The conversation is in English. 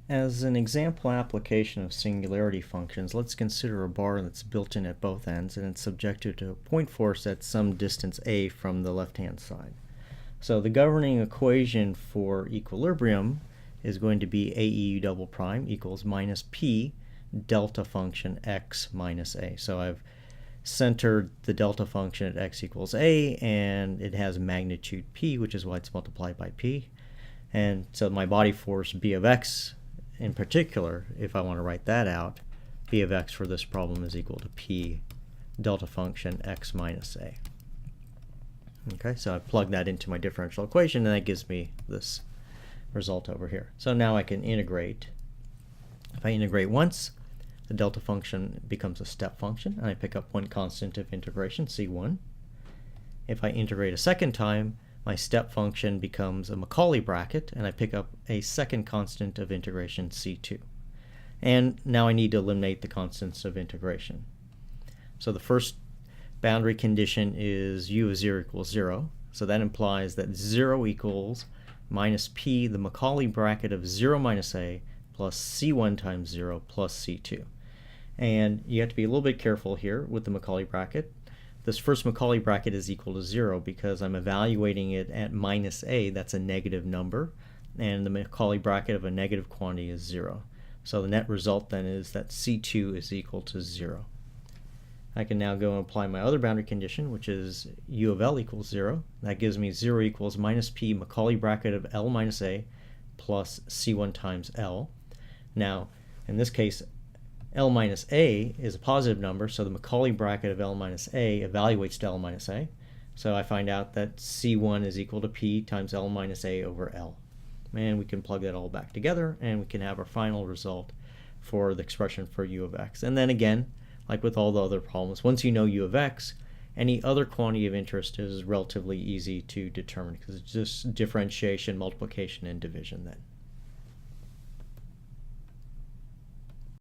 As an example application of singularity functions, let's consider a bar that's built in at both ends and it's subjected to a point force at some distance a from the left-hand side. So the governing equation for equilibrium is going to be AE double prime equals minus p delta function x minus a. So I've centered the delta function at x equals a, and it has magnitude p, which is why it's multiplied by p. And so my body force b of x in particular, if I want to write that out, b of x for this problem is equal to p delta function x minus a. Okay, so I plug that into my differential equation, and that gives me this result over here. So now I can integrate. If I integrate once, the delta function becomes a step function, and I pick up one constant of integration, c1. If I integrate a second time, my step function becomes a Macaulay bracket, and I pick up a second constant of integration, c2. And now I need to eliminate the constants of integration. So the first boundary condition is u of 0 equals 0. So that implies that 0 equals minus p, the Macaulay bracket of 0 minus a, plus c1 times 0 plus c2. And you have to be a little bit careful here with the Macaulay bracket. This first Macaulay bracket is equal to 0 because I'm evaluating it at minus a, that's a negative number, and the Macaulay bracket of a negative quantity is 0. So the net result then is that c2 is equal to 0. I can now go and apply my other boundary condition, which is u of l equals 0. That gives me 0 equals minus p Macaulay bracket of l minus a plus c1 times l. Now, in this case, L minus a is a positive number, so the Macaulay bracket of L minus a evaluates to L minus a. So I find out that C1 is equal to P times L minus a over L. And we can plug that all back together, and we can have our final result for the expression for u of x. And then again, like with all the other problems, once you know u of x, any other quantity of interest is relatively easy to determine because it's just differentiation, multiplication, and division then.